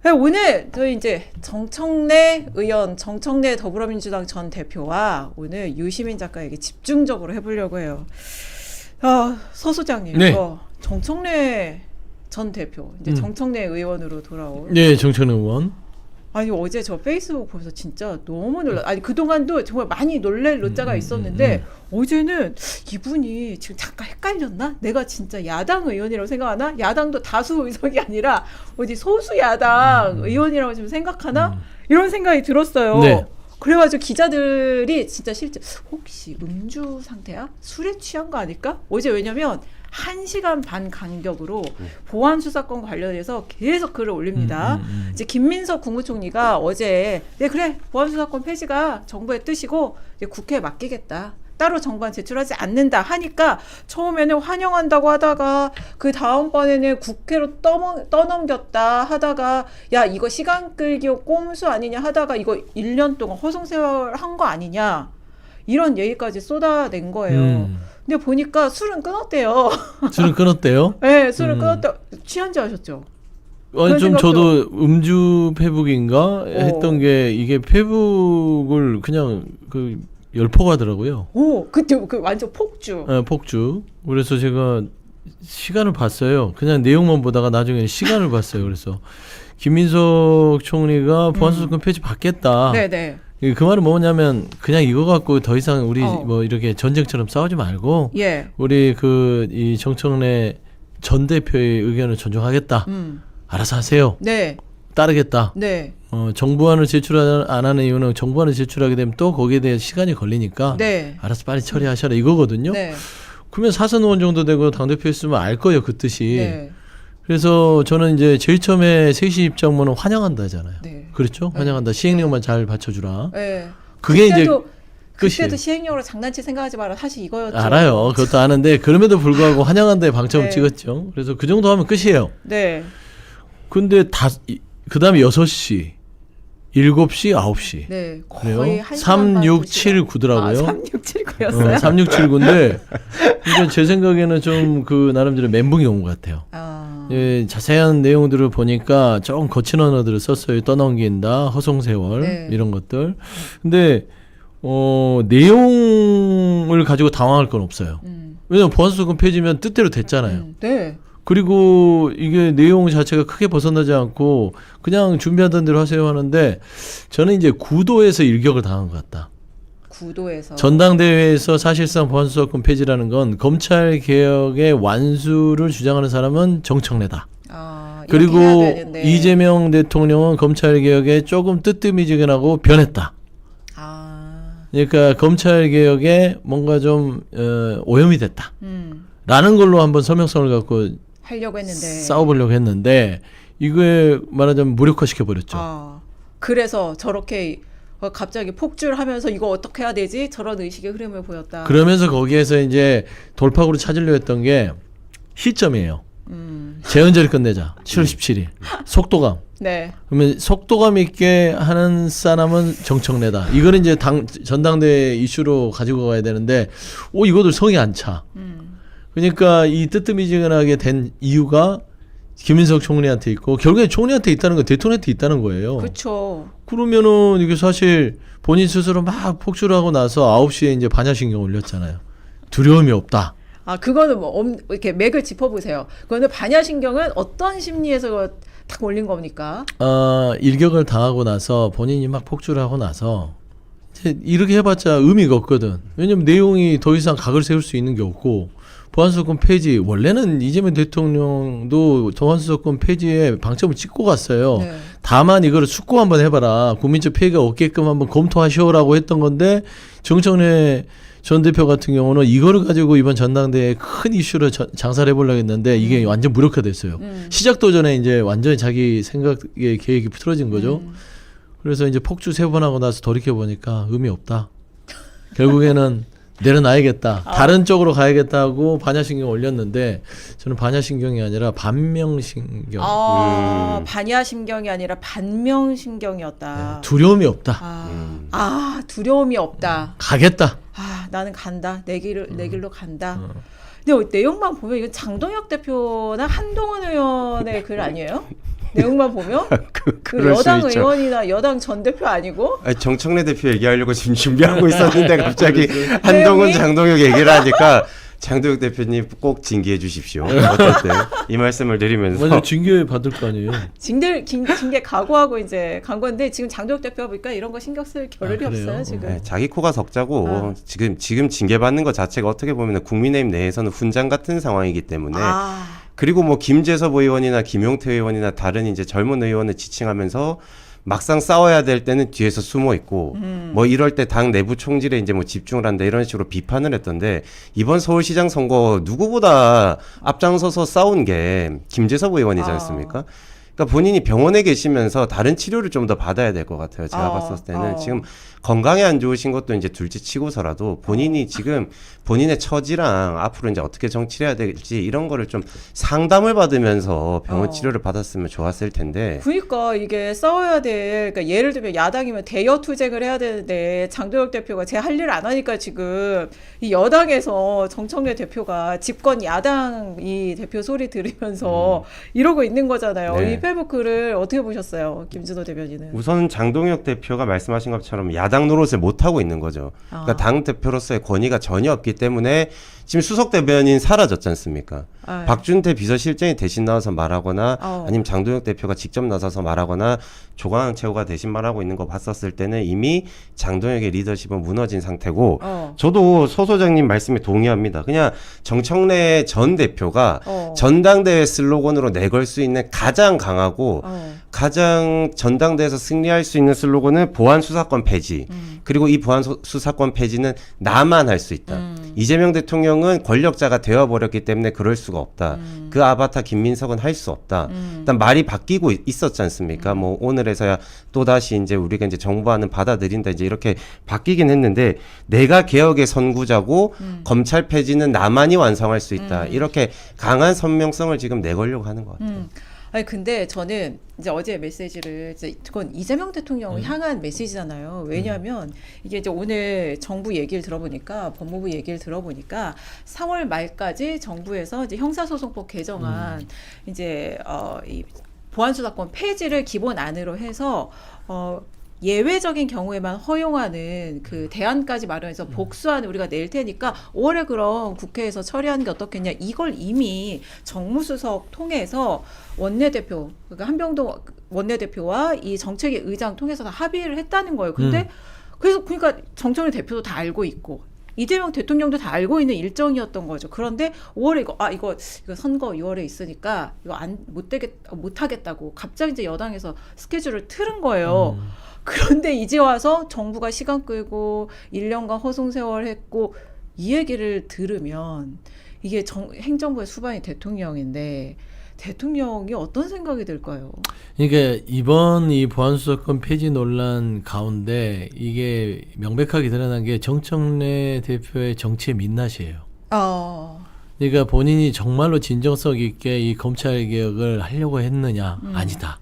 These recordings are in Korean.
네, 오늘 저희 이제 정청래 의원, 정청래 더불어민주당 전 대표와 오늘 유시민 작가에게 집중적으로 해보려고 해요. 서 소장님, 네. 정청래 전 대표, 이제 정청래 의원으로 돌아올. 네, 정청래 의원. 아니 어제 저 페이스북 보면서 진짜 너무 아니 그동안도 정말 많이 놀랄 노자가 있었는데 어제는 이분이 지금 잠깐 헷갈렸나? 내가 진짜 야당 의원이라고 생각하나? 야당도 다수 의석이 아니라 어디 소수 야당 의원이라고 지금 생각하나? 이런 생각이 들었어요. 네. 그래가지고 기자들이 진짜 실제 혹시 음주 상태야? 술에 취한 거 아닐까? 어제 왜냐면 1시간 반 간격으로 보안 수사권 관련해서 계속 글을 올립니다. 이제 김민석 국무총리가 어제 네 그래 보안 수사권 폐지가 정부의 뜻이고 이제 국회에 맡기겠다. 따로 정부안 제출하지 않는다 하니까 처음에는 환영한다고 하다가 그 다음번에는 국회로 떠넘겼다 하다가 야 이거 시간 끌기 꼼수 아니냐 하다가 이거 1년 동안 허송세월 한 거 아니냐 이런 얘기까지 쏟아낸 거예요. 근데 보니까 술은 끊었대요. 술은 끊었대요? 네, 술은 끊었다. 취한지 아셨죠? 아니 좀 저도 음주 페북인가 했던 게 이게 페북을 그냥 그 열폭하더라고요. 오, 그때 그 완전 폭주. 네, 폭주. 그래서 제가 시간을 봤어요. 그냥 내용만 보다가 나중에 시간을 봤어요. 그래서 김민석 총리가 보안수사권 폐지 받겠다. 네네. 그 말은 뭐냐면 그냥 이거 갖고 더 이상 우리 뭐 이렇게 전쟁처럼 싸우지 말고 예. 우리 이 정청래 전 대표의 의견을 존중하겠다. 알아서 하세요. 네. 따르겠다. 네. 정부안을 제출 안 하는 이유는 정부안을 제출하게 되면 또 거기에 대해 시간이 걸리니까 네. 알아서 빨리 처리하셔라 이거거든요. 네. 그러면 사선 의원 정도 되고 당대표였으면 알 거예요. 그 뜻이. 네. 그래서 저는 이제 제일 처음에 3시 입장문은 환영한다잖아요. 네. 그렇죠? 환영한다. 시행령만 잘 받쳐주라. 네. 그게 이제 그때도 끝이에요. 시행령으로 장난칠 생각하지 마라. 사실 이거였죠. 알아요. 그것도 아는데 그럼에도 불구하고 환영한다에 방점을 네. 찍었죠. 그래서 그 정도 하면 끝이에요. 네. 근데 그 다음에 6시, 7시, 9시. 네. 그래요? 거의 1시간 3, 6, 7, 9더라고요. 3679였어요? 3, 6, 7, 9인데 그러니까 제 생각에는 좀 그 나름대로 멘붕이 온 것 같아요. 예, 자세한 내용들을 보니까 조금 거친 언어들을 썼어요. 떠넘긴다, 허송세월 네. 이런 것들. 근데 내용을 가지고 당황할 건 없어요. 왜냐면 보안수사권 폐지면 뜻대로 됐잖아요. 네. 그리고 이게 내용 자체가 크게 벗어나지 않고 그냥 준비하던 대로 하세요 하는데 저는 이제 구도에서 일격을 당한 것 같다. 구도에서. 전당대회에서 사실상 보안수사권 폐지라는 건 검찰 개혁의 완수를 주장하는 사람은 정청래다. 그리고 이재명 대통령은 검찰 개혁에 조금 뜨뜨미지근하고 변했다. 그러니까 검찰 개혁에 뭔가 좀 오염이 됐다. 라는 걸로 한번 설명성을 갖고 하려고 했는데 싸워보려고 했는데 이거에 말하자면 무력화시켜 버렸죠. 그래서 저렇게 갑자기 폭주를 하면서 이거 어떻게 해야 되지? 저런 의식의 흐름을 보였다. 그러면서 거기에서 이제 돌파구를 찾으려 했던 게 시점이에요. 재헌절이 끝내자. 7월 17일. 속도감. 네. 그러면 속도감 있게 하는 사람은 정청래다. 이거는 이제 전당대회 이슈로 가지고 가야 되는데 이것도 성이 안 차. 그러니까 이 뜨뜨미지근하게 된 이유가 김민석 총리한테 있고 결국에 총리한테 있다는 건 대통령한테 있다는 거예요. 그렇죠. 그러면은 이게 사실 본인 스스로 막 폭주를 하고 나서 9시에 이제 반야신경 올렸잖아요. 두려움이 없다. 그거는 이렇게 맥을 짚어보세요. 그거는 반야신경은 어떤 심리에서 딱 올린 겁니까? 일격을 당하고 나서 본인이 막 폭주를 하고 나서 이제 이렇게 해봤자 의미가 없거든. 왜냐면 내용이 더 이상 각을 세울 수 있는 게 없고 보안수사권 폐지 원래는 이재명 대통령도 보안수사권 폐지에 방점을 찍고 갔어요. 네. 다만 이거를 숙고 한번 해봐라. 국민적 피해가 없게끔 한번 검토하시오라고 했던 건데 정청래 전 대표 같은 경우는 이거를 가지고 이번 전당대회에 큰 이슈로 장사를 해보려고 했는데 이게 완전 무력화됐어요. 시작도 전에 이제 완전히 자기 생각의 계획이 틀어진 거죠. 그래서 이제 폭주 3번 하고 나서 돌이켜보니까 의미 없다. 결국에는 내려놔야겠다. 다른 쪽으로 가야겠다고 반야신경 올렸는데 저는 반야신경이 아니라 반명신경. 반야신경이 아니라 반명신경이었다. 두려움이 없다. 두려움이 없다. 가겠다. 나는 간다. 내 길로 간다. 근데 내용만 보면 이건 장동혁 대표나 한동훈 의원의 글 아니에요? 내용만 보면 그 그럴 수 여당 있죠. 의원이나 여당 전 대표 아니고 아니, 정청래 대표 얘기하려고 지금 준비하고 있었는데 갑자기 내용이? 한동훈 장동혁 얘기를 하니까 장동혁 대표님 꼭 징계해 주십시오. 어쨌든 이 말씀을 드리면서 먼저 징계 받을 거 아니에요. 징계 각오하고 이제 간 건데 지금 장도혁 대표가 보니까 이런 거 신경 쓸 겨를이 아, 그래요? 없어요 지금. 네, 자기 코가 석자고 아. 지금 징계받는 것 자체가 어떻게 보면 국민의힘 내에서는 훈장 같은 상황이기 때문에 그리고 뭐 김재섭 의원이나 김용태 의원이나 다른 이제 젊은 의원을 지칭하면서 막상 싸워야 될 때는 뒤에서 숨어 있고 뭐 이럴 때 당 내부 총질에 이제 뭐 집중을 한다 이런 식으로 비판을 했던데 이번 서울시장 선거 누구보다 앞장서서 싸운 게 김재섭 의원이지 않습니까? 그러니까 본인이 병원에 계시면서 다른 치료를 좀 더 받아야 될 것 같아요. 제가 봤을 때는 지금 건강에 안 좋으신 것도 이제 둘째 치고서라도 본인이 지금 본인의 처지랑 앞으로 이제 어떻게 정치를 해야 될지 이런 거를 좀 상담을 받으면서 병원 치료를 받았으면 좋았을 텐데. 그러니까 이게 싸워야 될, 그러니까 예를 들면 야당이면 대여 투쟁을 해야 되는데 장도혁 대표가 제 할 일을 안 하니까 지금 이 여당에서 정청래 대표가 집권 야당 이 대표 소리 들으면서 이러고 있는 거잖아요. 네. 이 페이북 글을 어떻게 보셨어요, 김준호 대변인은? 우선 장동혁 대표가 말씀하신 것처럼 야당 노릇을 못 하고 있는 거죠. 그러니까 당 대표로서의 권위가 전혀 없기 때문에 지금 수석 대변인 사라졌지 않습니까? 박준태 비서실장이 대신 나와서 말하거나 아니면 장동혁 대표가 직접 나서서 말하거나 조광 최고가 대신 말하고 있는 거 봤었을 때는 이미 장동혁의 리더십은 무너진 상태고 저도 소 소장님 말씀에 동의합니다. 그냥 정청래 전 대표가 전당대회 슬로건으로 내걸 수 있는 가장 강하고 가장 전당대회에서 승리할 수 있는 슬로건은 보안 수사권 폐지. 그리고 이 보안 수사권 폐지는 나만 할 수 있다. 이재명 대통령은 권력자가 되어버렸기 때문에 그럴 수가 없다. 그 아바타 김민석은 할 수 없다. 일단 말이 바뀌고 있었지 않습니까? 뭐 오늘에서야 또다시 이제 우리가 이제 정부안은 받아들인다. 이제 이렇게 바뀌긴 했는데 내가 개혁의 선구자고 검찰 폐지는 나만이 완성할 수 있다. 이렇게 강한 선명성을 지금 내걸려고 하는 것 같아요. 아니 근데 저는 이제 어제 메시지를 이제 그건 이재명 대통령을 향한 메시지잖아요. 왜냐하면 이게 이제 오늘 정부 얘기를 들어보니까 법무부 얘기를 들어보니까 4월 말까지 정부에서 이제 형사소송법 개정안 이제 이 보안수사권 폐지를 기본안으로 해서 예외적인 경우에만 허용하는 그 대안까지 마련해서 복수안을 우리가 낼 테니까 5월에 그럼 국회에서 처리하는 게 어떻겠냐. 이걸 이미 정무수석 통해서 원내대표, 그러니까 한병동 원내대표와 이 정책위 의장 통해서 다 합의를 했다는 거예요. 근데 그래서 그러니까 정청래 대표도 다 알고 있고 이재명 대통령도 다 알고 있는 일정이었던 거죠. 그런데 5월에 이거 선거 6월에 있으니까 이거 못 하겠다고 갑자기 이제 여당에서 스케줄을 틀은 거예요. 그런데 이제 와서 정부가 시간 끌고 1년간 허송세월 했고 이 얘기를 들으면 이게 행정부의 수반이 대통령인데 대통령이 어떤 생각이 들까요? 그러니까 이번 이 보안수사권 폐지 논란 가운데 이게 명백하게 드러난 게 정청래 대표의 정치의 민낯이에요. 그러니까 본인이 정말로 진정성 있게 이 검찰 개혁을 하려고 했느냐? 아니다.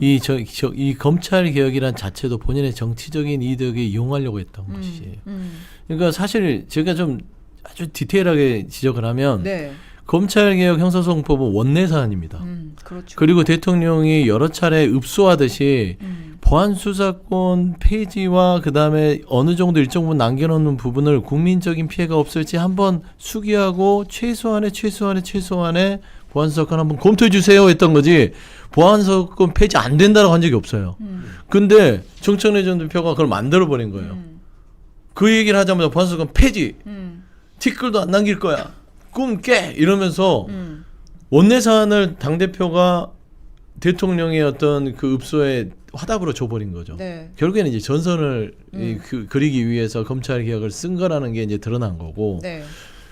이 검찰 개혁이란 자체도 본인의 정치적인 이득에 이용하려고 했던 것이에요. 그러니까 사실 제가 좀 아주 디테일하게 지적을 하면 검찰 개혁 형사소송법은 원내 사안입니다. 그렇죠. 그리고 대통령이 여러 차례 읍소하듯이 보안 수사권 폐지와 그다음에 어느 정도 일정 부분 남겨놓는 부분을 국민적인 피해가 없을지 한번 수기하고 최소한의 보안 수사권 한번 검토해 주세요 했던 거지. 보안 수사권 폐지 안 된다라고 한 적이 없어요. 근데 정청래 전 대표가 그걸 만들어 버린 거예요. 그 얘기를 하자마자 보안 수사권 폐지. 티끌도 안 남길 거야. 꿈 깨 이러면서 원내 사안을 당 대표가 대통령의 어떤 그 읍소에 화답으로 줘버린 거죠. 결국에는 이제 전선을 그리기 위해서 검찰 개혁을 쓴 거라는 게 이제 드러난 거고.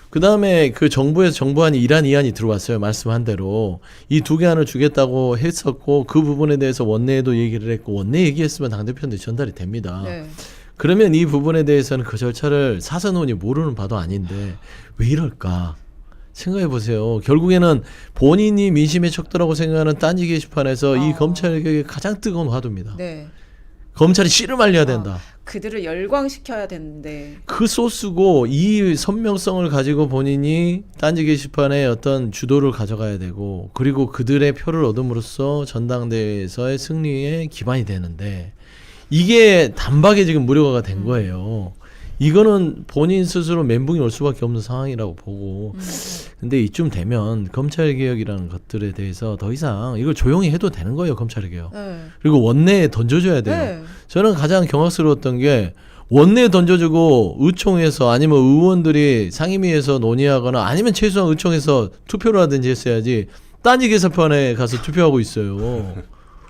그 다음에 그 정부에서 정부안이 이란 이안이 들어왔어요. 말씀한 대로 이 두 개 안을 주겠다고 했었고 그 부분에 대해서 원내에도 얘기를 했고 원내 얘기했으면 당 대표한테 전달이 됩니다. 그러면 이 부분에 대해서는 그 절차를 사선원이 모르는 바도 아닌데 왜 이럴까? 생각해 보세요. 결국에는 본인이 민심의 척도라고 생각하는 딴지 게시판에서 이 검찰 개혁의 가장 뜨거운 화두입니다. 검찰이 씨름알려야 된다. 그들을 열광시켜야 되는데. 그 소스고 이 선명성을 가지고 본인이 딴지 게시판에 어떤 주도를 가져가야 되고 그리고 그들의 표를 얻음으로써 전당대회에서의 승리에 기반이 되는데 이게 단박에 지금 무료화가 된 거예요. 이거는 본인 스스로 멘붕이 올 수밖에 없는 상황이라고 보고 근데 이쯤 되면 검찰개혁이라는 것들에 대해서 더 이상 이걸 조용히 해도 되는 거예요. 검찰개혁. 네. 그리고 원내에 던져줘야 돼요. 네. 저는 가장 경악스러웠던 게 원내에 던져주고 의총에서 아니면 의원들이 상임위에서 논의하거나 아니면 최소한 의총에서 투표를 하든지 했어야지 딴지 게시판에 가서 투표하고 있어요.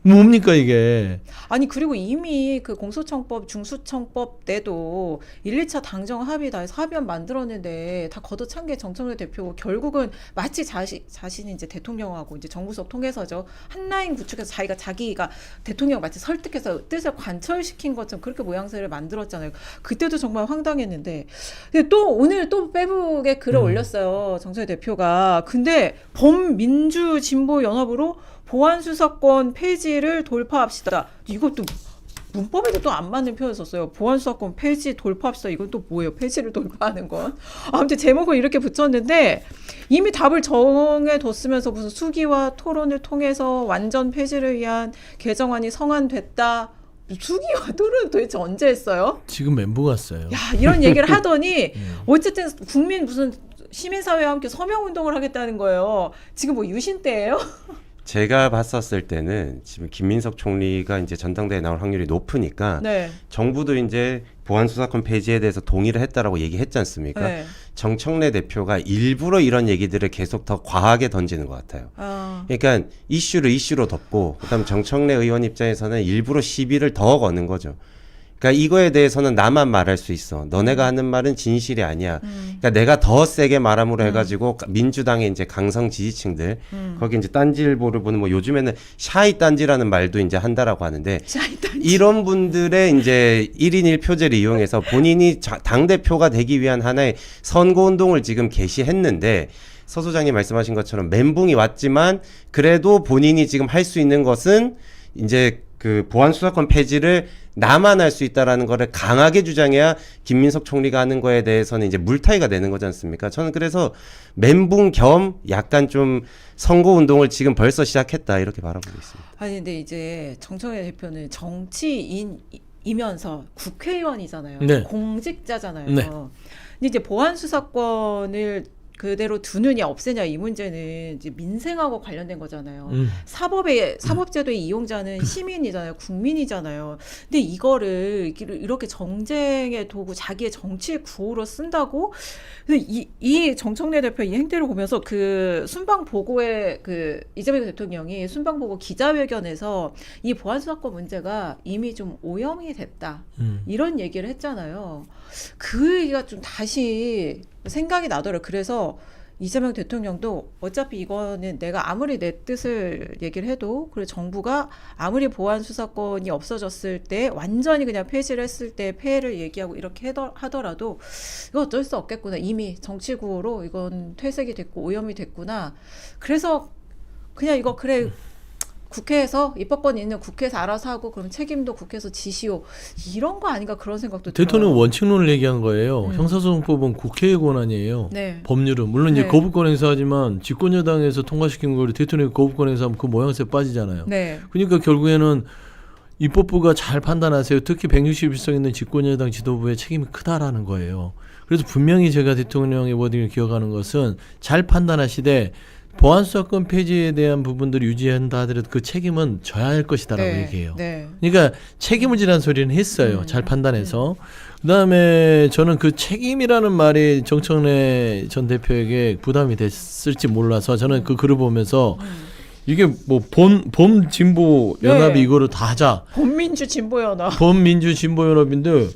뭡니까 이게. 아니 그리고 이미 그 공소청법 중수청법 때도 1, 2차 당정 합의 다 해서 합의안 만들었는데 다 걷어찬 게 정청래 대표고 결국은 마치 자신이 이제 대통령하고 이제 정부석 통해서죠 한 라인 구축해서 자기가 대통령 마치 설득해서 뜻을 관철시킨 것처럼 그렇게 모양새를 만들었잖아요. 그때도 정말 황당했는데 근데 또 오늘 또 페북에 글을 올렸어요 정청래 대표가. 근데 범민주진보연합으로 보안수사권 폐지를 돌파합시다. 이것도 문법에도 또 안 맞는 표현을 썼어요. 보안수사권 폐지 돌파합시다. 이건 또 뭐예요? 폐지를 돌파하는 건. 아무튼 제목을 이렇게 붙였는데 이미 답을 정해뒀으면서 무슨 수기와 토론을 통해서 완전 폐지를 위한 개정안이 성안됐다. 수기와 토론은 도대체 언제 했어요? 지금 멘붕 왔어요. 야 이런 얘기를 하더니 어쨌든 국민 무슨 시민사회와 함께 서명운동을 하겠다는 거예요. 지금 뭐 유신 때예요? 제가 봤었을 때는 지금 김민석 총리가 이제 전당대회에 나올 확률이 높으니까 네. 정부도 이제 보안 수사권 폐지에 대해서 동의를 했다라고 얘기했지 않습니까? 네. 정청래 대표가 일부러 이런 얘기들을 계속 더 과하게 던지는 것 같아요. 그러니까 이슈를 이슈로 덮고 그다음 정청래 의원 입장에서는 일부러 시비를 더 거는 거죠. 그러니까 이거에 대해서는 나만 말할 수 있어. 너네가 하는 말은 진실이 아니야. 그러니까 내가 더 세게 말함으로 해가지고 민주당의 이제 강성 지지층들 거기 이제 딴지일보를 보는 뭐 요즘에는 샤이 딴지라는 말도 이제 한다라고 하는데 이런 분들의 이제 1인 1표제를 이용해서 본인이 당 대표가 되기 위한 하나의 선거 운동을 지금 개시했는데. 서 소장님 말씀하신 것처럼 멘붕이 왔지만 그래도 본인이 지금 할 수 있는 것은 이제 그 보안 수사권 폐지를 나만 할 수 있다라는 거를 강하게 주장해야 김민석 총리가 하는 거에 대해서는 이제 물타기가 되는 거지 않습니까? 저는 그래서 멘붕 겸 약간 좀 선거 운동을 지금 벌써 시작했다 이렇게 바라보고 있습니다. 아니 근데 이제 정청래 대표는 정치인이면서 국회의원이잖아요. 네. 공직자잖아요. 네. 근데 이제 보안 수사권을 그대로 두느냐 없애냐 이 문제는 이제 민생하고 관련된 거잖아요. 사법제도의 이용자는 시민이잖아요. 국민이잖아요. 근데 이거를 이렇게 정쟁의 도구 자기의 정치의 구호로 쓴다고? 근데 이 정청래 대표 이 행태를 보면서 그 순방 보고에 그 이재명 대통령이 순방 보고 기자회견에서 이 보안수사권 문제가 이미 좀 오염이 됐다. 이런 얘기를 했잖아요. 그 얘기가 좀 다시 생각이 나더라고요. 그래서 이재명 대통령도 어차피 이거는 내가 아무리 내 뜻을 얘기를 해도 그리고 정부가 아무리 보안 수사권이 없어졌을 때 완전히 그냥 폐지를 했을 때 폐해를 얘기하고 이렇게 하더라도 이거 어쩔 수 없겠구나. 이미 정치 구호로 이건 퇴색이 됐고 오염이 됐구나. 그래서 그냥 이거 그래 국회에서 입법권이 있는 국회에서 알아서 하고 그럼 책임도 국회에서 지시오. 이런 거 아닌가 그런 생각도 들어요. 대통령 원칙론을 얘기한 거예요. 형사소송법은 국회의 권한이에요. 네. 법률은 물론 이제 네. 거부권 행사하지만 집권여당에서 통과시킨 걸 대통령이 거부권 행사하면 그 모양새 빠지잖아요. 네. 그러니까 결국에는 입법부가 잘 판단하세요. 특히 161석 있는 집권여당 지도부의 책임이 크다라는 거예요. 그래서 분명히 제가 대통령의 워딩을 기억하는 것은 잘 판단하시되 보안수사권 폐지에 대한 부분들을 유지한다 하더라도 그 책임은 져야 할 것이다라고 네. 얘기해요. 네. 그러니까 책임을 지라는 소리는 했어요. 잘 판단해서. 그다음에 저는 그 책임이라는 말이 정청래 전 대표에게 부담이 됐을지 몰라서 저는 그 글을 보면서 이게 뭐 범진보 연합이 네. 이거를 다 하자. 범민주 진보연합. 범민주 진보 연합인데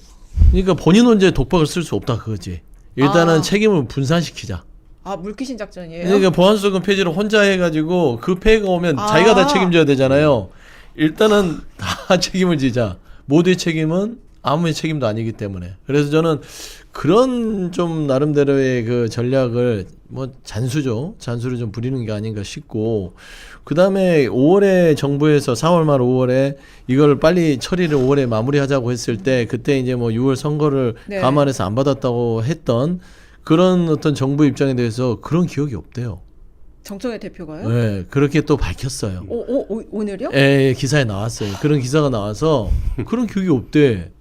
그러니까 본인 혼자 독박을 쓸 수 없다 그거지. 일단은 책임을 분산시키자. 아 물귀신 작전이에요? 그러니까 보안수사권 폐지를 혼자 해가지고 그 폐해가 오면 자기가 다 책임져야 되잖아요. 일단은 다 책임을 지자. 모두의 책임은 아무의 책임도 아니기 때문에. 그래서 저는 그런 좀 나름대로의 그 전략을 뭐 잔수죠. 잔수를 좀 부리는 게 아닌가 싶고, 그 다음에 5월에 정부에서 4월 말 5월에 이걸 빨리 처리를 5월에 마무리하자고 했을 때, 그때 이제 뭐 6월 선거를 네. 감안해서 안 받았다고 했던 그런 어떤 정부 입장에 대해서 그런 기억이 없대요. 정청래 대표가요? 네, 그렇게 또 밝혔어요. 오늘요? 예, 기사에 나왔어요. 그런 기사가 나와서 그런 기억이 없대.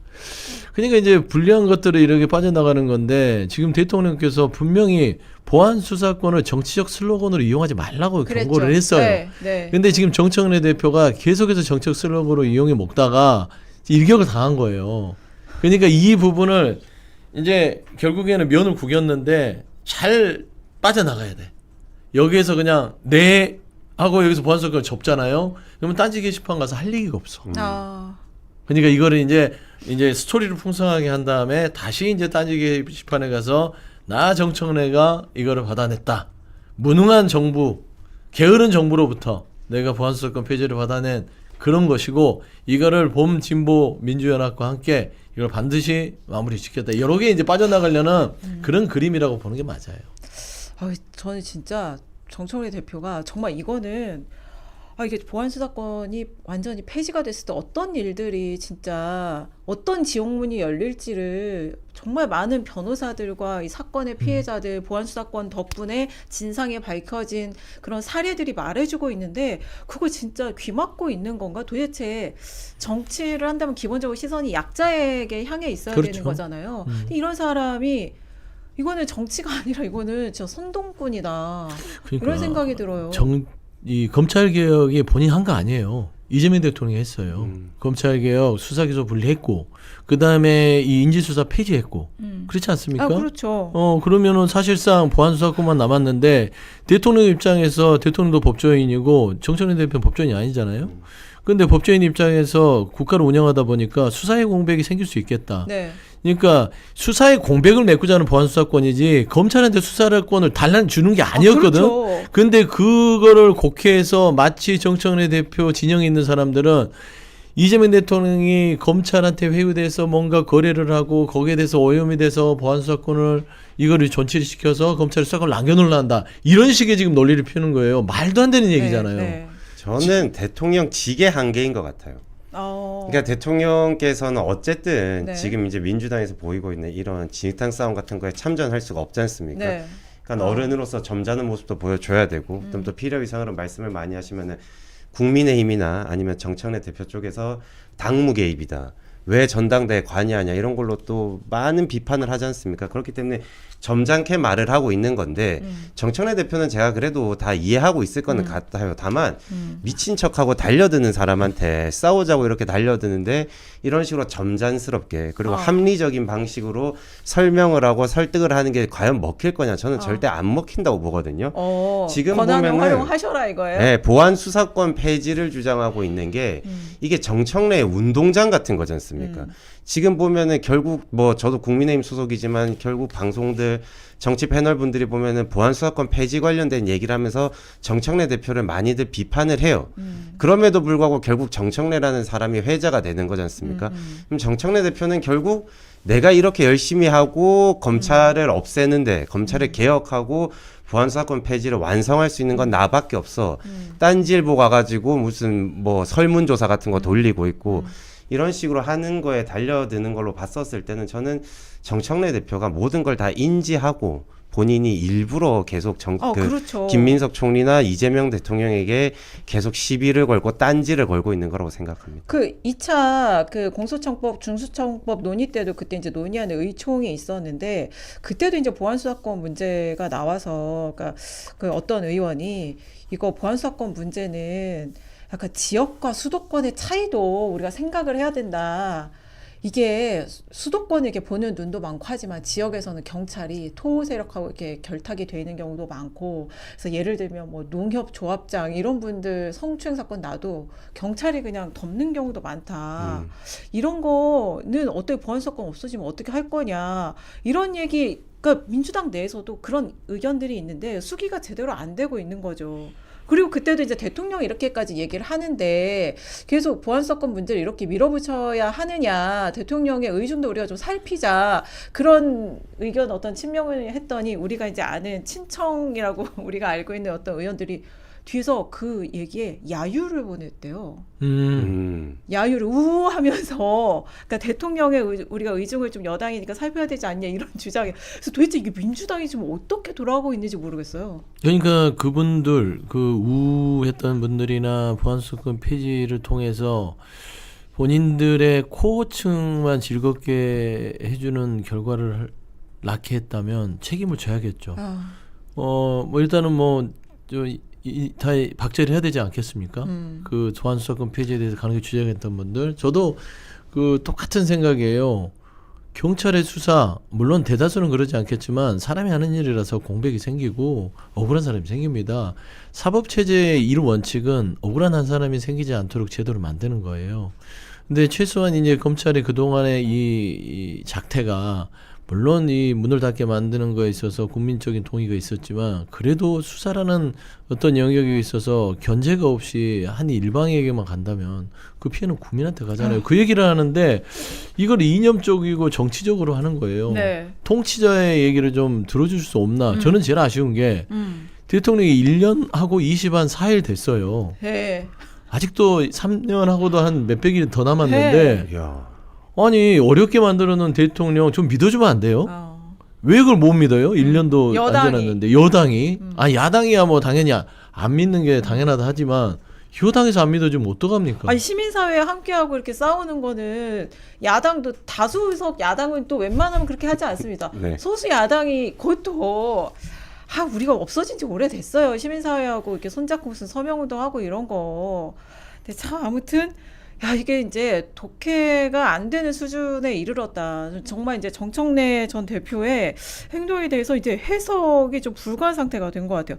그러니까 이제 불리한 것들을 이렇게 빠져나가는 건데, 지금 대통령께서 분명히 보안 수사권을 정치적 슬로건으로 이용하지 말라고 그랬죠. 경고를 했어요. 네, 네. 근데 지금 정청래 대표가 계속해서 정치적 슬로건으로 이용해 먹다가 일격을 당한 거예요. 그러니까 이 부분을 이제 결국에는 면을 구겼는데 잘 빠져나가야 돼. 여기에서 그냥 네 하고 여기서 보안 수사권을 접잖아요. 그러면 딴지 게시판 가서 할 얘기가 없어. 아, 그러니까 이거를 이제 스토리를 풍성하게 한 다음에 다시 이제 딴지 게시판에 가서 나 정청래가 이거를 받아냈다. 무능한 정부, 게으른 정부로부터 내가 보안수사권 폐지를 받아낸 그런 것이고, 이거를 봄 진보 민주연합과 함께 이걸 반드시 마무리 지켰다. 여러 개 이제 빠져나가려는 그런 그림이라고 보는 게 맞아요. 저는 진짜 정청래 대표가 정말 이거는 이게 보안 수사권이 완전히 폐지가 됐을 때 어떤 일들이 진짜 어떤 지옥문이 열릴지를 정말 많은 변호사들과 이 사건의 피해자들 보안 수사권 덕분에 진상이 밝혀진 그런 사례들이 말해주고 있는데, 그걸 진짜 귀 막고 있는 건가? 도대체 정치를 한다면 기본적으로 시선이 약자에게 향해 있어야 그렇죠. 되는 거잖아요. 근데 이런 사람이 이거는 정치가 아니라 이거는 진짜 선동꾼이다. 그러니까 그런 생각이 들어요. 이 검찰 개혁이 본인 한 거 아니에요. 이재명 대통령이 했어요. 검찰 개혁 수사 기소 분리했고, 그 다음에 이 인지수사 폐지했고, 그렇지 않습니까? 그렇죠. 그러면은 사실상 보안 수사권만 남았는데, 대통령 입장에서 대통령도 법조인이고 정청래 대표는 법조인이 아니잖아요. 근데 법조인 입장에서 국가를 운영하다 보니까 수사의 공백이 생길 수 있겠다. 네. 그러니까 수사의 공백을 메꾸자는 보안 수사권이지 검찰한테 수사권을 주는 게 아니었거든. 그렇죠. 근데 그거를 곡해해서 마치 정청래 대표 진영에 있는 사람들은 이재명 대통령이 검찰한테 회유돼서 뭔가 거래를 하고 거기에 대해서 오염이 돼서 보안 수사권을 이거를 존치를 시켜서 검찰이 수사권을 남겨놓으려 한다. 이런 식의 지금 논리를 피우는 거예요. 말도 안 되는 얘기잖아요. 네. 저는 대통령직의 한계인 것 같아요. 그러니까 대통령께서는 어쨌든 네. 지금 이제 민주당에서 보이고 있는 이런 진흙탕 싸움 같은 거에 참전할 수가 없지 않습니까? 네. 그러니까 어른으로서 점잖은 모습도 보여줘야 되고, 또 필요 이상으로 말씀을 많이 하시면은 국민의힘이나 아니면 정청래 대표 쪽에서 당무 개입이다, 왜 전당대회 관여하냐, 이런 걸로 또 많은 비판을 하지 않습니까? 그렇기 때문에 점잖게 말을 하고 있는 건데, 정청래 대표는 제가 그래도 다 이해하고 있을 거는 같아요. 다만 미친 척하고 달려드는 사람한테 싸우자고 이렇게 달려드는데, 이런 식으로 점잖스럽게 그리고 합리적인 방식으로 설명을 하고 설득을 하는 게 과연 먹힐 거냐, 저는 절대 안 먹힌다고 보거든요. 지금 권한을 보면은 활용하셔라 이거예요. 네, 보안 수사권 폐지를 주장하고 있는 게 이게 정청래의 운동장 같은 거지 않습니까? 지금 보면은 결국 뭐 저도 국민의힘 소속이지만 결국 방송들 정치 패널 분들이 보면은 보안 수사권 폐지 관련된 얘기를 하면서 정청래 대표를 많이들 비판을 해요. 그럼에도 불구하고 결국 정청래라는 사람이 회자가 되는 거지 않습니까? 그럼 정청래 대표는 결국 내가 이렇게 열심히 하고 검찰을 없애는데, 검찰을 개혁하고 보안 수사권 폐지를 완성할 수 있는 건 나밖에 없어. 딴지일보 가가지고 무슨 뭐 설문조사 같은 거 돌리고 있고, 이런 식으로 하는 거에 달려드는 걸로 봤었을 때는 저는 정청래 대표가 모든 걸 다 인지하고 본인이 일부러 계속 그렇죠. 김민석 총리나 이재명 대통령에게 계속 시비를 걸고 딴지를 걸고 있는 거라고 생각합니다. 그 2차 그 공소청법 중수청법 논의 때도 그때 이제 논의하는 의총이 있었는데, 그때도 이제 보안수사권 문제가 나와서, 그러니까 그 어떤 의원이 이거 보안수사권 문제는 약간 지역과 수도권의 차이도 우리가 생각을 해야 된다. 이게 수도권을 이렇게 보는 눈도 많고 하지만 지역에서는 경찰이 토호 세력하고 이렇게 결탁이 돼 있는 경우도 많고, 그래서 예를 들면 뭐 농협 조합장 이런 분들 성추행 사건 나도 경찰이 그냥 덮는 경우도 많다. 이런 거는 어떻게 보안 사건 없어지면 어떻게 할 거냐, 이런 얘기. 그러니까 민주당 내에서도 그런 의견들이 있는데 수기가 제대로 안 되고 있는 거죠. 그리고 그때도 이제 대통령이 이렇게까지 얘기를 하는데 계속 보안수사권 문제를 이렇게 밀어붙여야 하느냐, 대통령의 의중도 우리가 좀 살피자, 그런 의견 어떤 친명을 했더니 우리가 이제 아는 친청이라고 우리가 알고 있는 어떤 의원들이 뒤에서 그 얘기에 야유를 보냈대요. 야유를 우하면서, 그러니까 대통령의 우리가 의중을 좀 여당이니까 살펴야 되지 않냐 이런 주장에. 그래서 도대체 이게 민주당이 지금 어떻게 돌아가고 있는지 모르겠어요. 그러니까 그분들 그 우했던 분들이나 보안수사권 폐지를 통해서 본인들의 코어층만 즐겁게 해주는 결과를 낳게 했다면 책임을 져야겠죠. 뭐 일단은 다 박제를 해야 되지 않겠습니까? 그 보안수사권 폐지에 대해서 강하게 주장했던 분들, 저도 그 똑같은 생각이에요. 경찰의 수사, 물론 대다수는 그러지 않겠지만 사람이 하는 일이라서 공백이 생기고 억울한 사람이 생깁니다. 사법체제의 1원칙은 억울한 한 사람이 생기지 않도록 제도를 만드는 거예요. 근데 최소한 이제 검찰이 그동안의 이 작태가, 물론 이 문을 닫게 만드는 거에 있어서 국민적인 동의가 있었지만, 그래도 수사라는 어떤 영역에 있어서 견제가 없이 한 일방에게만 간다면 그 피해는 국민한테 가잖아요. 그 얘기를 하는데 이걸 이념적이고 정치적으로 하는 거예요. 네. 통치자의 얘기를 좀 들어줄 수 없나. 저는 제일 아쉬운 게 대통령이 1년하고 20한 4일 됐어요. 네. 아직도 3년하고도 한 몇백 일 더 남았는데 야. 아니 어렵게 만들어놓은 대통령 좀 믿어주면 안 돼요? 왜 그걸 못 믿어요? 1년도 안 여당이. 지났는데 여당이 야당이야 뭐 당연히 안 믿는 게 당연하다 하지만 여당에서 안 믿어주면 어떡합니까? 아니 시민사회에 함께하고 이렇게 싸우는 거는, 야당도 다수석 야당은 또 웬만하면 그렇게 하지 않습니다. 네. 소수 야당이 그것도 우리가 없어진 지 오래됐어요. 시민사회하고 이렇게 손잡고 무슨 서명운동하고 이런 거. 근데 참 아무튼 이게 이제 독해가 안 되는 수준에 이르렀다. 정말 이제 정청래 전 대표의 행동에 대해서 이제 해석이 좀 불가한 상태가 된 것 같아요.